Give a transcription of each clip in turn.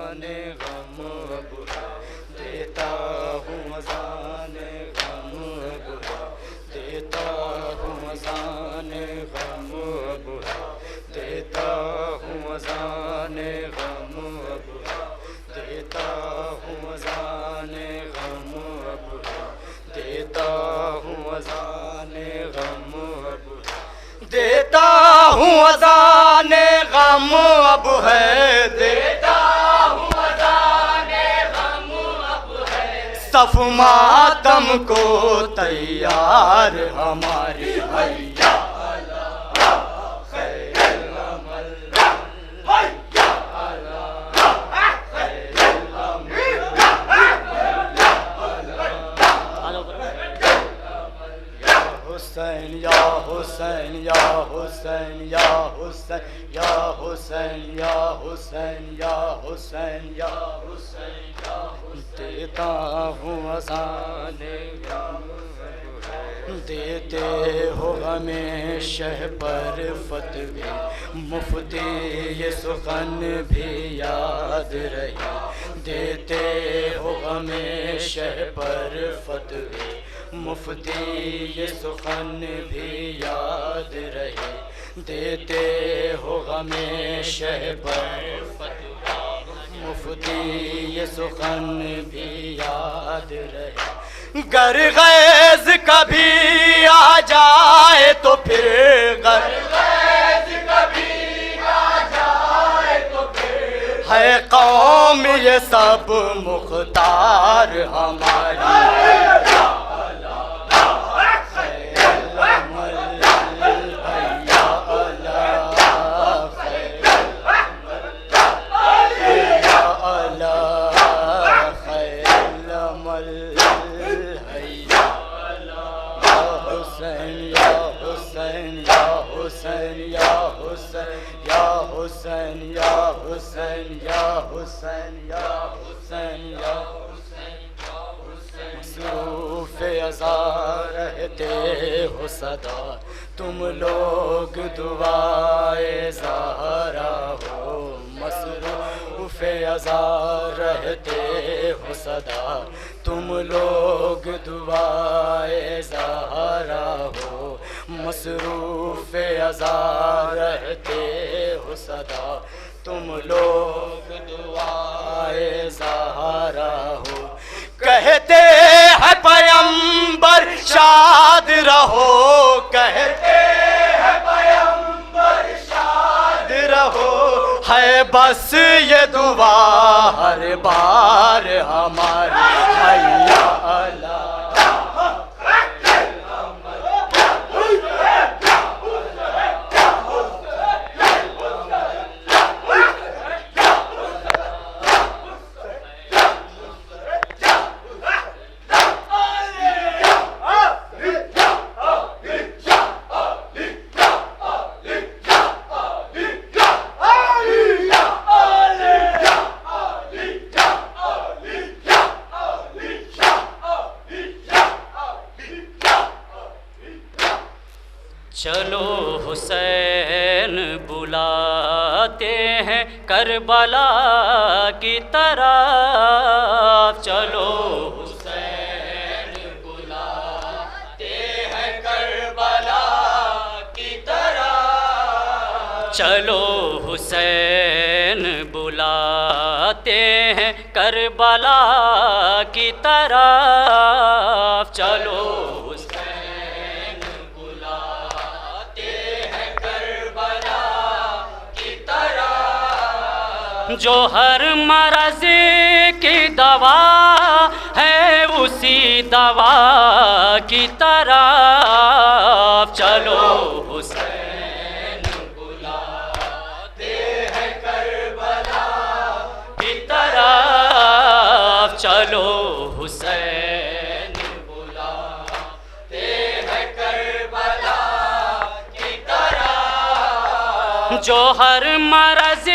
اذان غم اب ہے دیتا ہوں اذان غم اب ہے دیتا ہوں اذان غم اب ہے دیتا ہوں اذان غم اب ہے دیتا ہوں اذان غم اب ہے دیتا ہوں اذان غم اب ہے دیتا ہوں اذان غم اب ہے دیتا ہوں اذان غم اب ہے صف ماتم کو تیار ہماری حیا خیر العمل حیا خیر حسین یا حسین یا حسین یا حسین یا حسین یا حسین یا حسین یا حسین یا دیتا ہوں اذان دیتے ہو ہمیں شہ پر فتوی مفتی یہ سخن بھی یاد رہی دیتے ہو ہمیں شہ پر فتوی مفتی یہ سخن بھی یاد رہے دیتے ہو ہمیں شہ پر فتوی مفتی یہ سخن بھی یاد رہے گر غیظ کبھی آ جائے تو پھر گر غیظ کبھی آ جائے تو پھر ہے قوم یہ سب مختار ہماری مصروف ازاں رہتے ہو صدا تم لوگ دعائے زہرا ہو مصروف ازاں رہتے ہو صدا تم لوگ دعائے زہرا ہو مصروف ازاں رہتے ہو صدا تم لوگ دعائے زہرا ہو کہتے ہیں پیمبر شاد رہو کہتے ہیں پیمبر شاد رہو ہے بس یہ دعا ہر بار ہماری حیا اللہ چلو حسین بلاتے ہیں کربلا کی طرف چلو حسین بلاتے ہیں کربلا کی طرف چلو حسین بلاتے ہیں کربلا کی طرف چلو جو ہر مرض کی دوا ہے اسی دوا کی طرف چلو حسین بلاتے ہیں کربلا کی طرف چلو حسین بلاتے ہیں کربلا کی طرف جو ہر مرض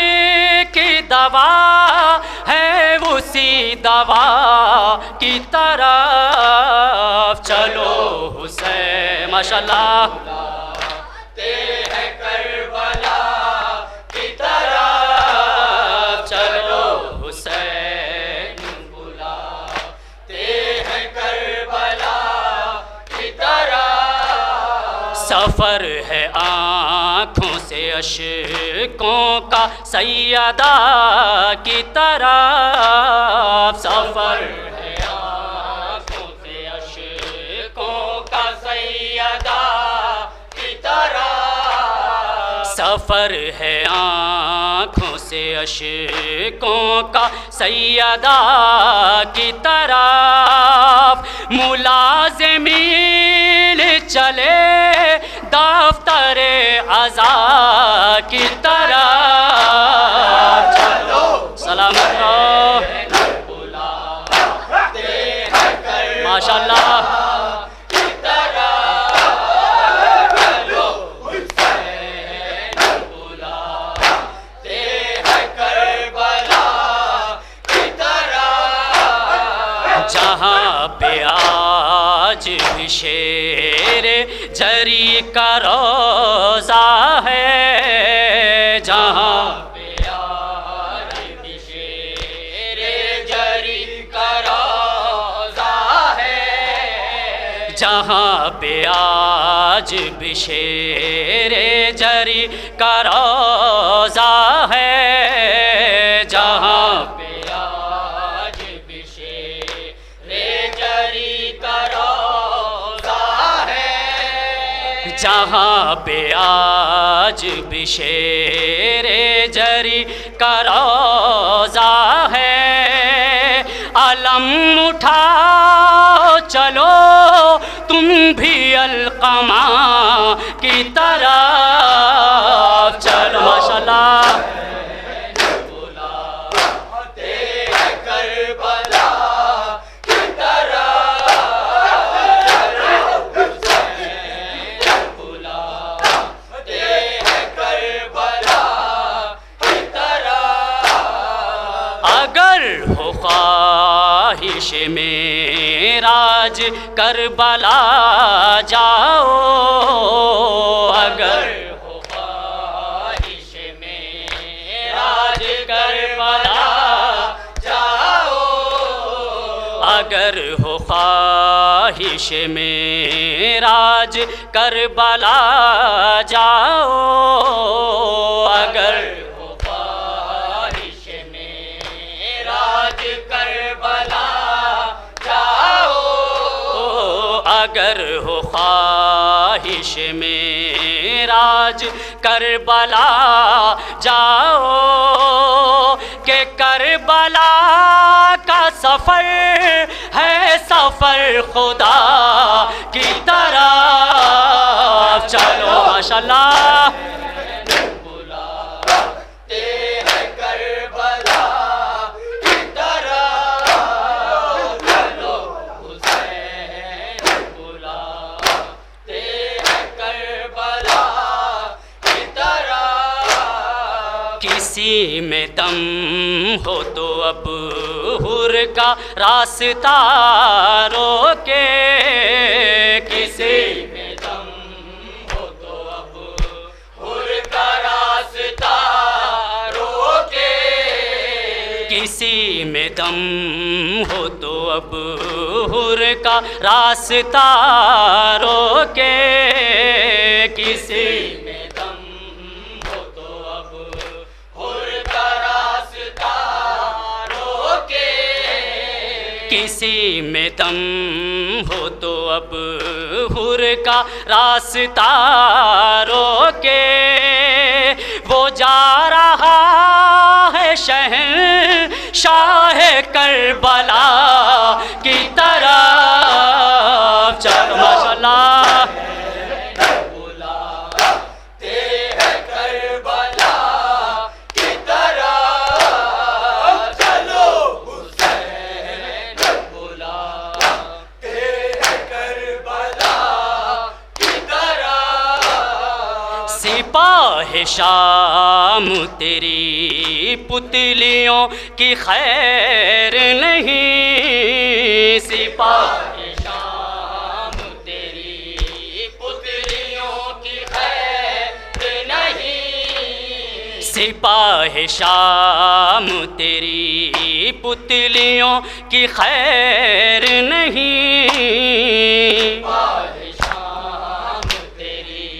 کی دوا ہے اسی دوا کی طرف چلو حسین ماشاءاللہ کربلا کی طرف چلو حسین سفر ہے آنکھوں سے اشکوں کا سیدہ کی طرف، سفر ہے آنکھوں سے اشکوں کا سیدہ کی طرف، سفر ہے آنکھوں سے اشکوں کا سیدہ کی طرف، ملازمین چلے دفتر عزا کی طرف، چلو سلامت رہو ماشاءاللہ، جہاں پہ آج بھی شیر جری کا روزہ ہے، جہاں پہ آج بھی شیر جری کا روزہ ہے، جہاں پہ آج بھی شیر جری کا روزہ ہے، جہاں پہ جہاں پہ آج بھی شیر جری کا روزہ ہے، علم اٹھاؤ چلو تم بھی القمہ کی طرف، چلو ماشاءاللہ، خواہش معراج کربلا جاؤ، اگر ہو خواہش معراج کربلا جاؤ، اگر ہو خواہش معراج کربلا جاؤ، اگر اگر ہو خواہش معراج کربلا جاؤ، کہ کربلا کا سفر ہے سفر خدا کی طرف، چلو ماشاءاللہ، کسی میں دم ہو تو اب حر کا راستہ روکے، کسی میں دم ہو تو اب حر کا راستہ روکے، کسی میں دم ہو تو اب حر کا راستہ روکے، کسی میں دم ہو تو اب کسی میں دم ہو تو اب حر کا راستہ روکے، وہ جا رہا ہے شہنشاہ کربلا کی طرف، چلو ماشاءاللہ، سپاہ شام تیری پتلیوں کی خیر نہیں، سپاہ شام تیری پتلیوں کی خیر نہیں، سپاہ شام تیری پتلیوں کی خیر نہیں، سپاہ شام تیری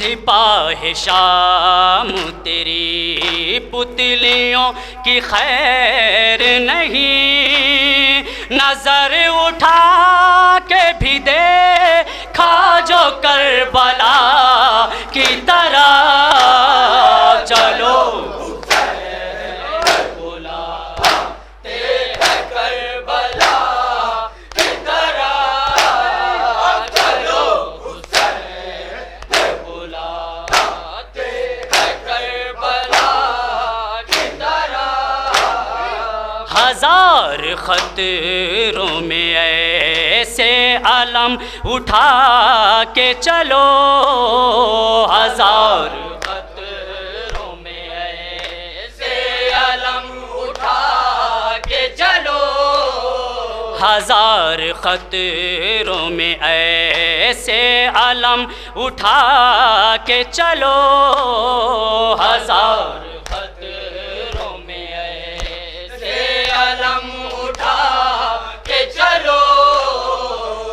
سپاہ شام تیری پتلیوں کی خیر نہیں، نظر اٹھا کے بھی دیکھا جو کربلا کی طرح، چلو ہزار خطروں میں ایسے علم اٹھا کے چلو، ہزار خطروں میں ایسے علم اٹھا کے چلو، ہزار خطروں میں ایسے علم اٹھا کے چلو، ہزار خطروں میں علم اٹھا کے چلو،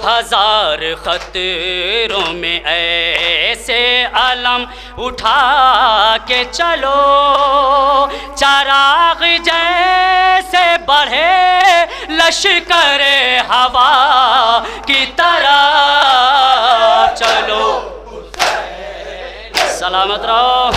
ہزار خطروں میں ایسے علم اٹھا کے چلو، چراغ جیسے بڑھے لشکر ہوا کی طرح، چلو سلامت رہو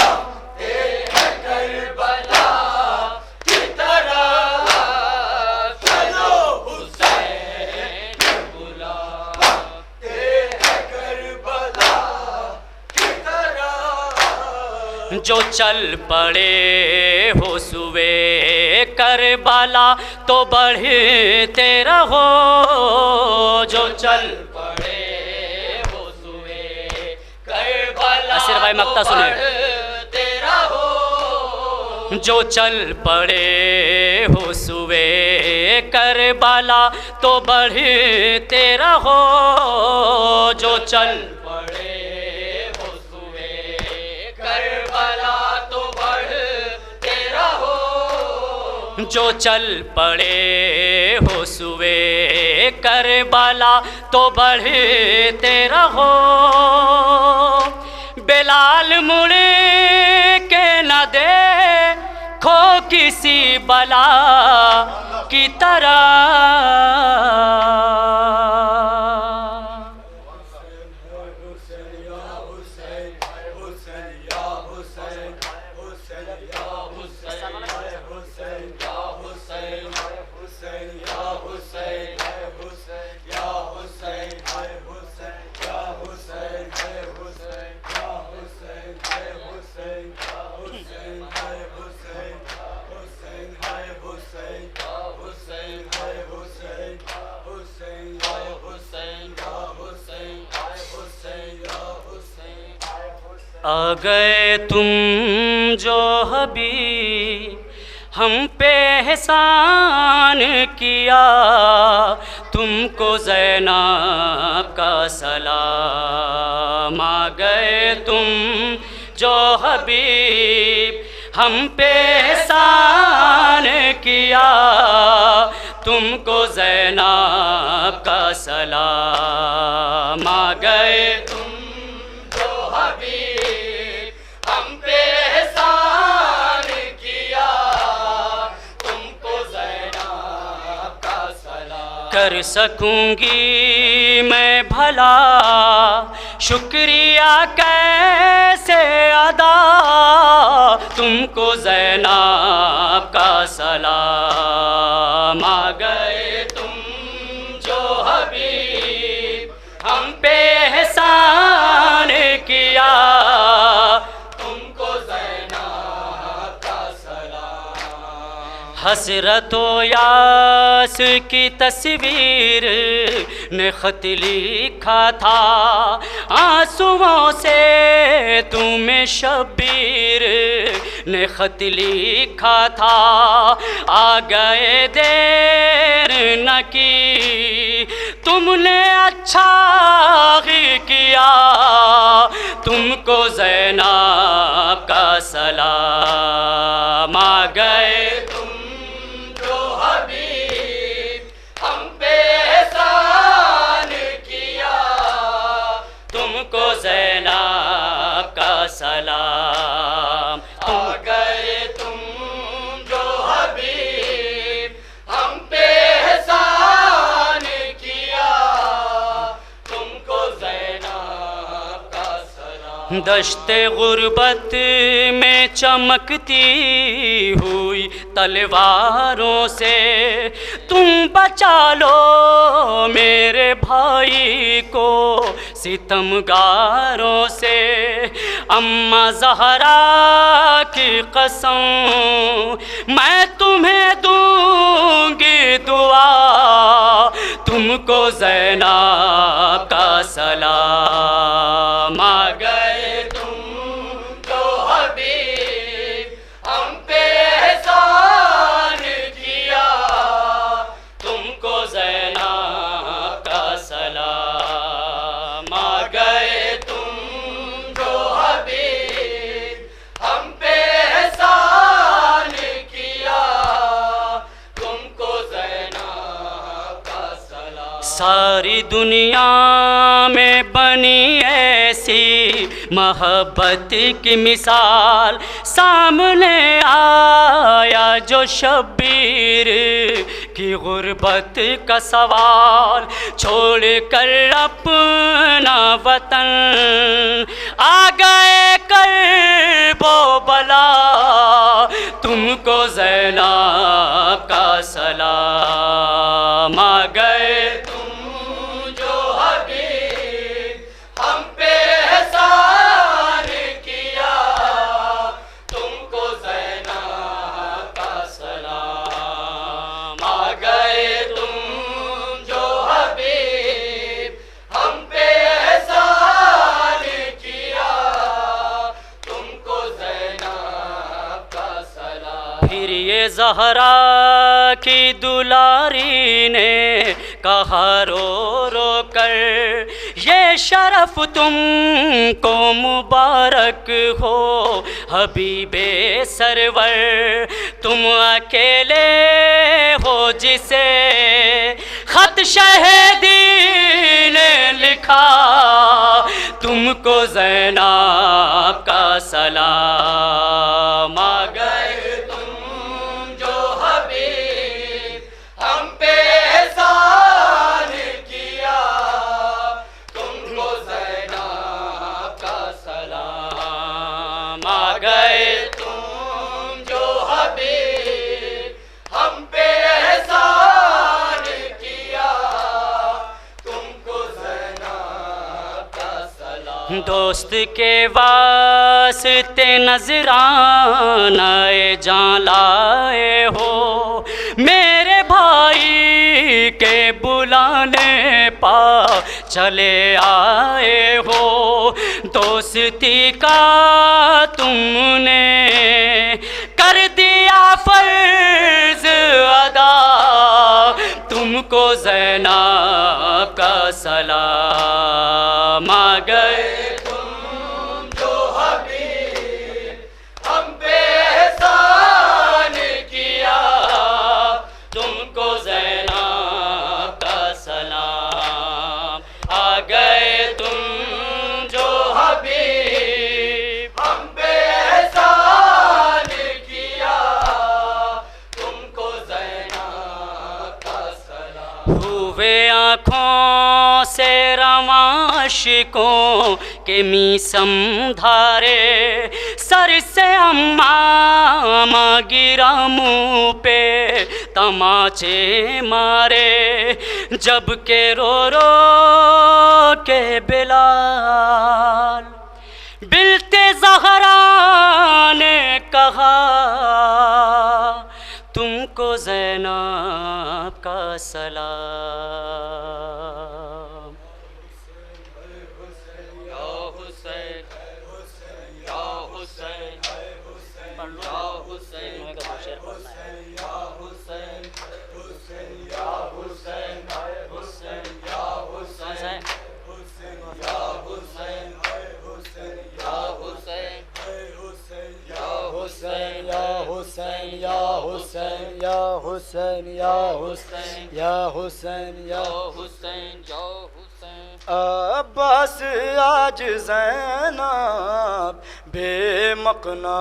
جو چل پڑے ہو سوے کربلا تو بڑھتے رہو، جو چل پڑے ہو سوے کربلا اسر بھائی مقطع سنیں، جو چل پڑے ہو سوے کربلا تو بڑھتے رہو، جو چل پڑے جو چل پڑے ہو سوے کربلا تو بڑھتے رہو، بلال مڑ کے نہ دیکھو کسی بلا کی طرح، آ گئے تم جو حبیب ہم پہ احسان کیا، تم کو زینب کا سلام، آ گئے تم جو حبیب ہم پہ احسان کیا، تم کو زینب کا سلام، آ گئے تم جو حبیب ہم پہ احسان کیا، تم کو زینب کا سلام، کر سکوں گی میں بھلا شکریہ کیسے ادا، تم کو زینب کا سلام، آ گئے تم جو حبیب ہم پہ احسان کیا، تم کو زینب کا سلام، حسرت و یاس کی تصویر نے خط لکھا تھا، آنسوؤں سے تمہیں شبیر نے خط لکھا تھا، آ گئے دیر نہ کی تم نے اچھا ہی کیا، تم کو زینب کا سلام، آ گئے تم جو حبیب ہم پہ احسان کیا، تم کو زینب کا سلام. آ گئے تم جو حبیب ہم پہ احسان کیا تم کو زینب کا سلام. دشت غربت میں چمکتی ہوئی تلواروں سے تم بچا لو میرے بھائی کو ستمگاروں سے. اماں زہرا کی قسم میں تمہیں دوں گی دعا تم کو زینب کا سلام. آ گئے تم جو حبیب ہم پہ احسان کیا تم کو زینب کا سلام. آ گئے تم جو حبیب ہم پہ احسان کیا تم کو زینب کا سلام. ساری دنیا میں بنی ایسی محبت کی مثال سامنے آیا جو شبیر کی غربت کا سوال چھوڑ کر اپنا وطن آ گئے کرب و بلا تم کو زینب کا سلام. آ گئے تم جو حبیب ہم پہ احسان کیا تم کو زینب کا سلام. آ گئے تم جو حبیب ہم پہ احسان کیا تم کو زینب کا سلام. پھر یہ زہرا کی دلاری نے کہا رو رو کر یہ شرف تم کو مبارک ہو حبیب سرور. تم اکیلے ہو جسے خط شہیدی نے لکھا تم کو زینب کا سلام. آ گئے تم جو حبیب ہم پہ احسان کیا تم کو زینب کا سلام. آ گئے تم جو حبیب ہم پہ احسان کیا تم کو زینب کا سلام. دوست کے واسطے نذرانہ جان لائے ہو میرے بھائی کے بلانے پا چلے آئے ہو. دوستی کا تم نے کر دیا فرض ادا تم کو زینب کا سلام. آ گئے تم جو حبیب ہم پہ احسان کیا تم کو زینب کا سلام. آ گئے تم جو حبیب ہم پہ احسان کیا تم کو زینب کا سلام. ہوئے آنکھوں سے رواں عاشقوں کے میسم دھارے سر سے امام گرا منہ پہ تماچے مارے جب کہ رو رو کے بلال بلتے زہرا نے کہا تم کو زینب کا سلام. حسین یا حسین یا حسین یا حسین یا حسین. عباس آج زینب بے مقنا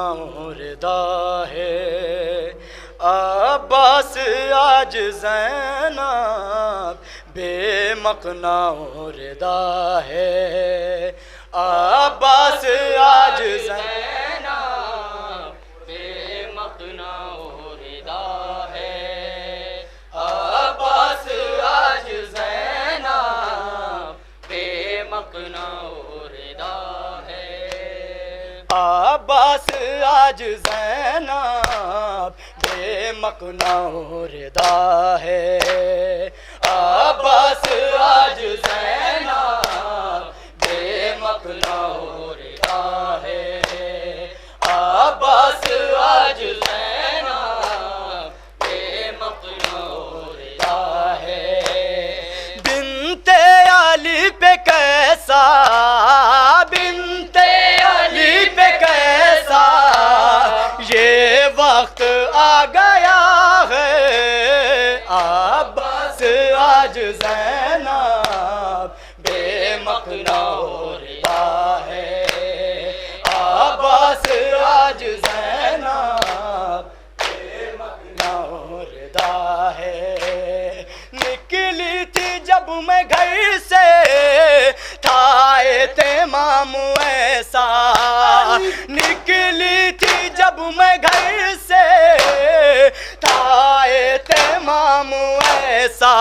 ردا ہے عباس آج زینب بے مقنا ردا ہے عباس آج زینب بے مقنا ردا ہے عباس آج زینب بے مقنا ردا ہے عباس آج زینب بے مقنا ردا ہے عباس آج زینب بے مقنا ردا ہے عباس آج زینب بے مقنا ردا ہے بنت علی پہ کیسا بنت علی پہ کیسا یہ وقت آ گیا ہے عباس آج زینب بے مقنا ردا ہے عباس آج زینب بے مقنا ردا ہے نکلی تھی جب میں گھر سے تھا اہتمام ایسا نکلی تھی جب میں گھر سے تھا اہتمام ایسا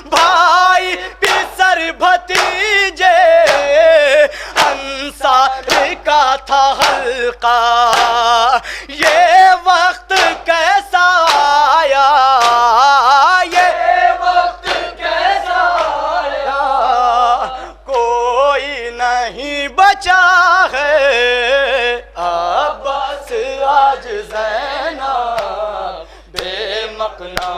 بھائی پسر بھتیجے انصار کا تھا حلقہ یہ وقت کیسا آیا یہ وقت کیسا آیا کوئی نہیں بچا ہے عباس آج زینب بے مقنا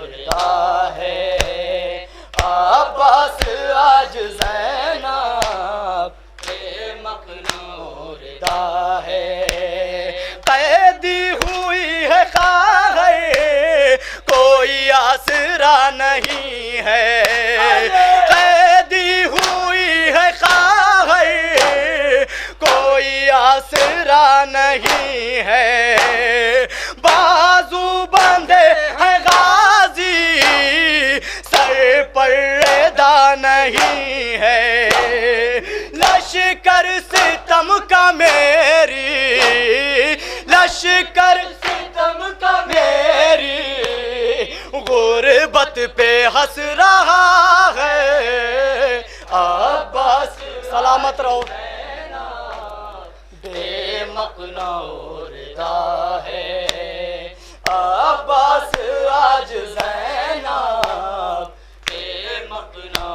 ردا ہے عباس آج زینب بے مقنا ردا ہے قیدی ہوئی ہے خواہ کوئی آسرا نہیں ہے قیدی ہوئی ہے خواہ کوئی آسرا نہیں ہے بازو بندھے ہیں غازی سر پر ردا نہیں ہے لشکر ستم کا میری لشکر ستم کا میری غربت پہ ہنس رہا ہے عباس سلامت رہو بے مقنا ردا ہے عباس آج زینب بے مقنا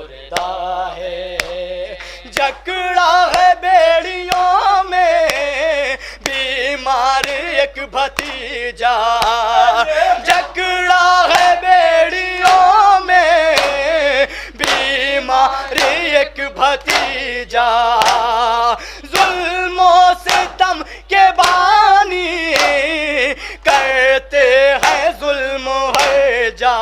ردا ہے جکڑا ہے بیڑیوں میں بیمار ایک بھتیجا جکڑا ہے بیڑیوں میں بیمار ایک بھتیجا ظلم و ستم کے بانی کرتے ہیں ظلم ہے جا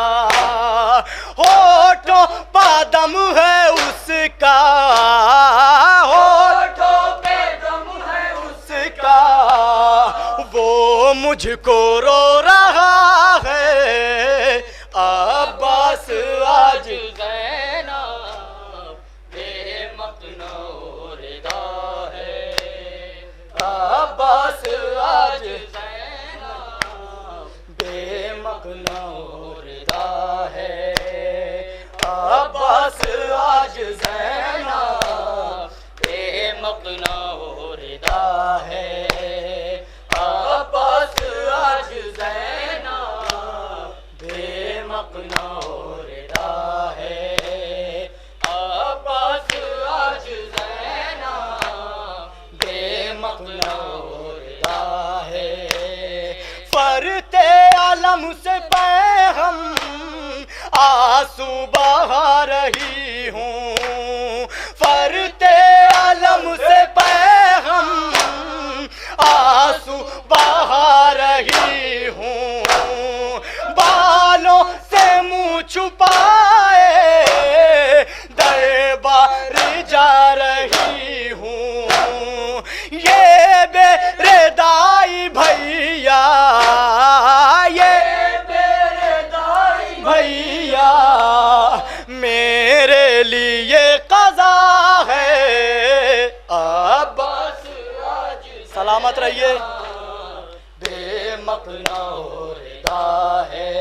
ہوٹوں پادم ہے اس کا ہوٹوں پہ دم ہے اس کا وہ مجھ کو رو رہا ہے عباس آج زینب بے مقنا ردا ہے عباس آج زینب بے مقنا ردا ہے عباس آج زینب بے مقنا ردا ہے عباس آج زینب بے مقنا ردا ہے عباس آج زینب بے مقنا ردا ہے فرتے عالم سے پیغام آنسو بہا رہی ہوں فرتے عالم سے پیغام آنسو بہا رہی ہوں بالوں سے منہ چھپائے دربار جا رہی ہوں یہ بے ردائی بھیا، یہ بے ردائی بھیا میرے لیے قضا ہے، عباس آج سلامت رہیے، بے مقنا و ردا ہے،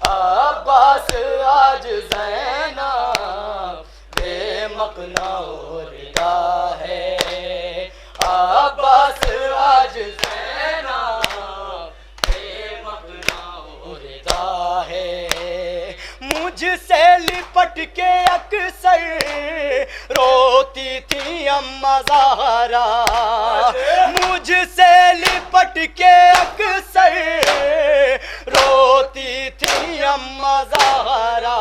عباس آج زینب بے مقنا و ردا ہے، عباس آج زینب بے مقنا و ردا ہے، مجھ سے لپٹ کے اکثر روتی تھی اماں زہرا، مجھ سے لپٹ کے اکثر روتی تھی اماں زہرا،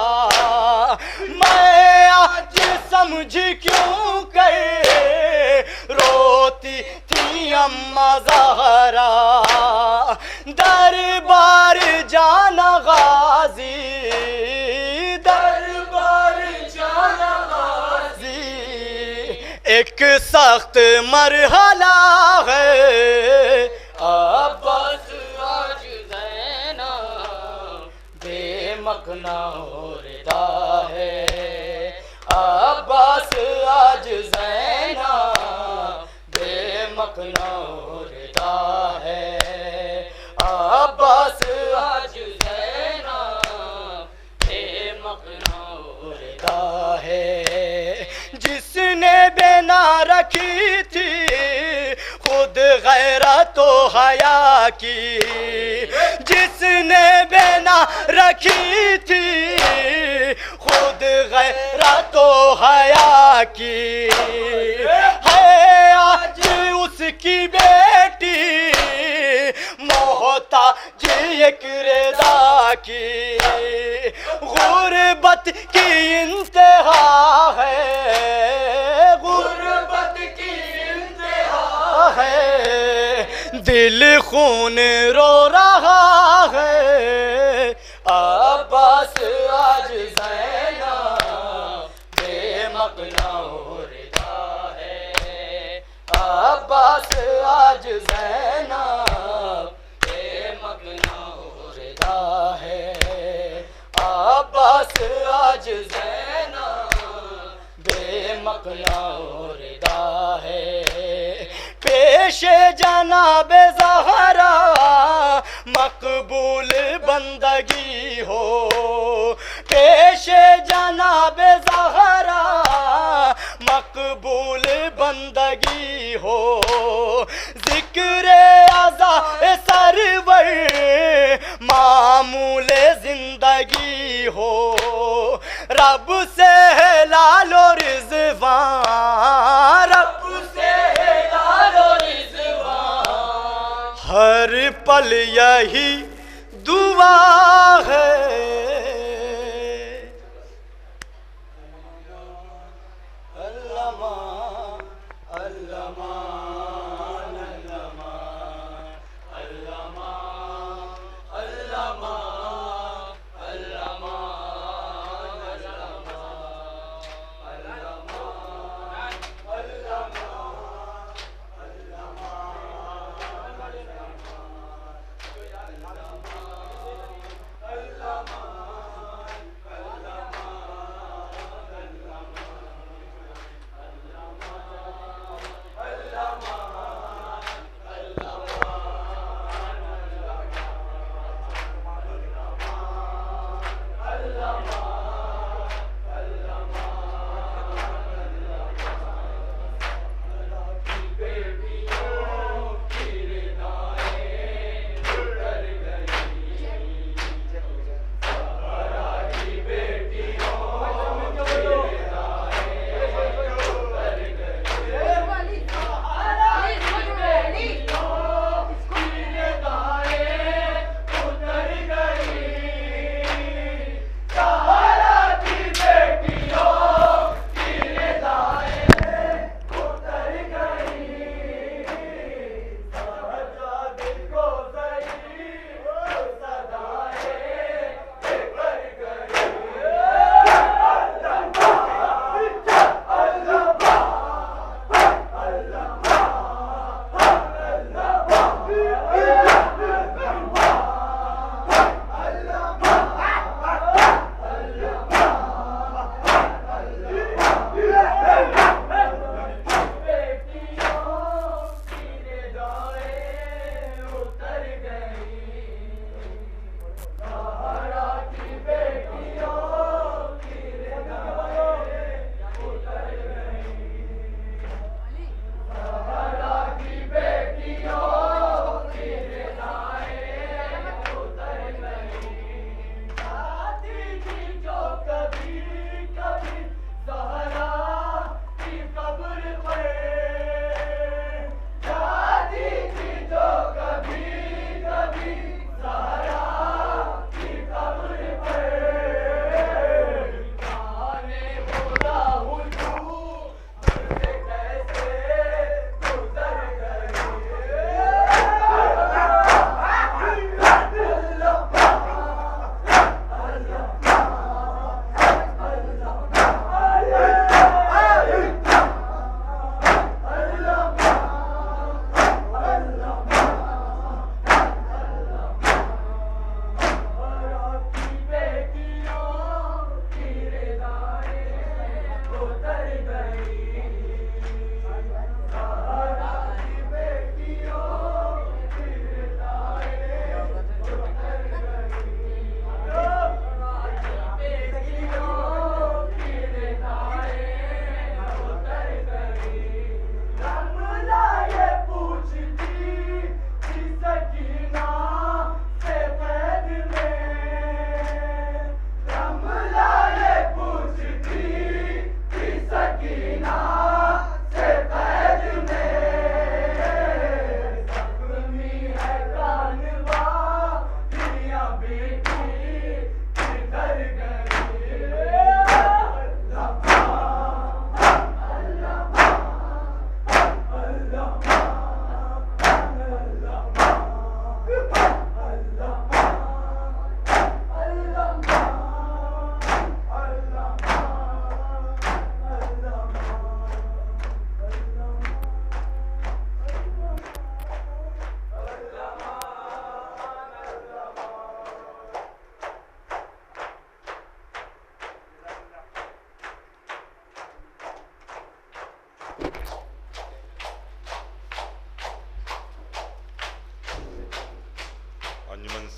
میں آج سمجھ کیوں کر روتی تھی اماں زہرا، دربار جانا غازی، دربار جانا غازی ایک سخت مرحلہ ہے، عباس آج زینب بے مقنا و ردا ہے، عباس آج زینب بے مقنا و ردا ہے، عباس آج زینب بے مقنا و ردا ہے، جس نے بنا رکھی تھی خود غیرت و حیا کی، جس نے بنا رکھی تھی خود غیرت و حیا کی، ہے آج اس کی بیٹی محتاج ایک رضا کی، غربت کی انتہا ہے، غربت کی انتہا ہے، دل خون رو رہا ہے، عباس آج زینب بے مقنا و ردا ہے، عباس آج زینب بے مقنا و ردا ہے، عباس آج زینب بے مقنا و ردا ہے، پیش جناب زہرا مقبول بندگی ہو، پیش جناب زہرا مقبول بندگی ہو، ذکر عزا سرور معمول زندگی ہو، رب سے ہے لال و رضوان، رب سے ہے لال و رضوان، ہر پل یہی دعا ہے،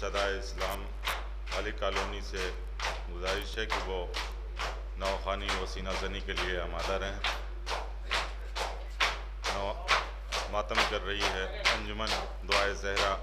صدائے اسلام علی کالونی سے گزارش ہے کہ وہ نوخوانی و سینہ زنی کے لیے آمادہ رہیں. ماتم کر رہی ہے انجمن دعائے زہرا.